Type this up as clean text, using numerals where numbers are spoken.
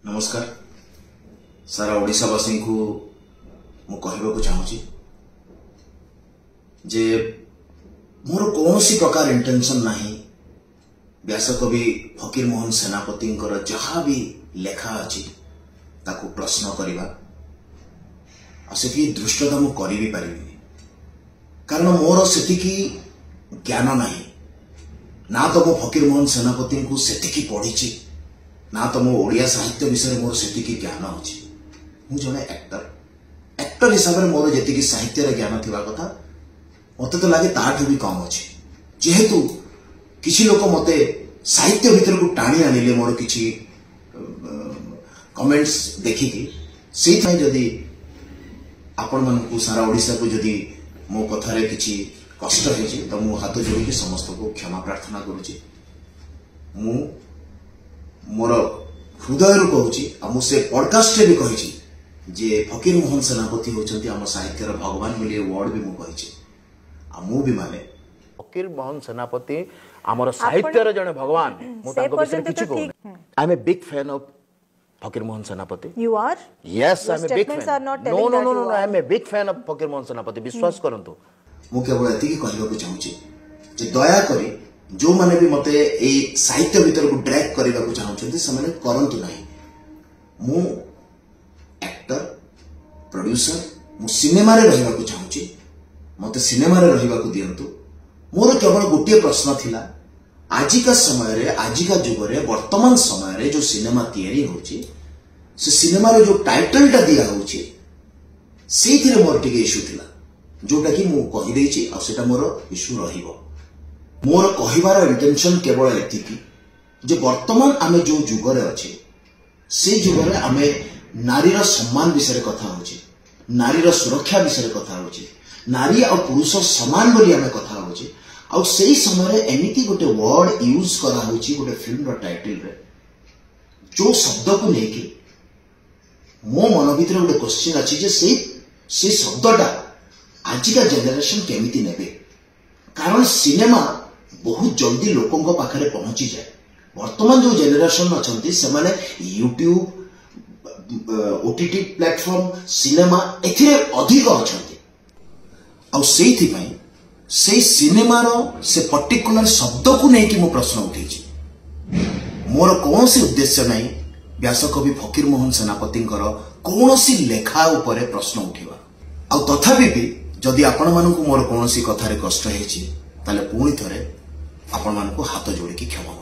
नमस्कार सारा ओडिशावासी को मु कहबाकू चाहूँगी जे मोर कौन प्रकार इंटेंशन नहीं व्यासकवि फकीर मोहन सेनापति जहाँ भी लेखा अच्छी ताकू प्रश्न करवा से दृष्टता मु करी भी पारिबी कारण मोर से ज्ञान नहीं ना तो मो फकीर मोहन सेनापति को से पढ़ी ना तो मो ओडिया साहित्य विषय मोर से ज्ञान अच्छी मु जने एक्टर हिसाब से मोर जी साहित्य ज्ञान थिबा कथा मते तो लगे ताठू भी कम अच्छी जेहेतु किसी लोक मते साहित्य भीतर को टाणी आनिले मोर किसी कमेंट्स देखिकी से जदि आपण मानकू सारा ओडिशा को जदि मो कथारे किसी कष्ट होइछि तो मु हाथ जोड़ी समस्त को क्षमा प्रार्थना करुछि मु मोर हृदय कहूँ आ मुझे पॉडकास्ट भी कही जे फकीर मोहन सेनापति होचंती आम साहित्यर भगवान बोली वर्ड भी मुझे मु भी माने फकीर मोहन सेनापति आमर साहित्यर जने भगवान I am a big fan of Fakir Mohan सेनापति You are? Yes, Your I am a big statements fan. are not No, telling no, that no, you no, no. I are. am a big fan of फकीर मोहन सेनापति. विश्वास करंतु. मु केवल एतिकी कहबाकू चाहूँगी जे दया करी जो माने भी मते ए साहित्य भीतर को ड्रैग करबाकू चाहउछन्ती से माने करंतु नाही. मु एक्टर प्रोड्यूसर मु सिनेमा रे रहिबाकू चाहूँगी मते सिनेमा रे रहिबाकू दियंतु. मोर केवल गोटे प्रश्न थिला आजिका समय रे आजिका जुग रे वर्तमान समय रे जो सिनेमा तैयारी होची से सिनेमा रे जो टाइटल टा दिया होची सेथिरे मोर टिके इशू थिला जोटा कि मु कहि देछि आ सेटा मोर इशू रहिबो. मोर कहिबार इंटेंशन केवल एतिकी जे वर्तमान आमे जो जुग रे अछि से जुग रे आमे नारीर सम्मान विषय कथा होची नारीर सुरक्षा विषय कथा होची नारी और पुरुष समान बोली आमे कथा होची आ सेही समय रे एमिति गोटे वर्ड यूज करा होची गोटे फिल्म रो टाइटल रे जो शब्द को लेके मो मन भीतर गोटे क्वेश्चन अछि जे से शब्दटा आजिका जेनेरेशन केमिति नेबे कारण सिनेमा बहुत जल्दी लोकों को पाखरे पहुंची जाए. वर्तमान जो जेनेरेशन अच्छी से माने यूट्यूब ओटीटी प्लेटफॉर्म सिनेमा एथिरे अधिक अच्छी से सिनेमार से पर्टिकुलर शब्द को लेकिन मो प्रश्न उठे मोर कौन सी उद्देश्य नहीं व्यासकवि फकीर मोहन सेनापति कौन सी लेखा उपरे प्रश्न उठेवा आ तथापि भी जदि आपण मानकु मोर कौन सी कथारे कष्ट हेछि ताले पुणी थरे आपण मानकु हाथ जोड़ी की क्षमा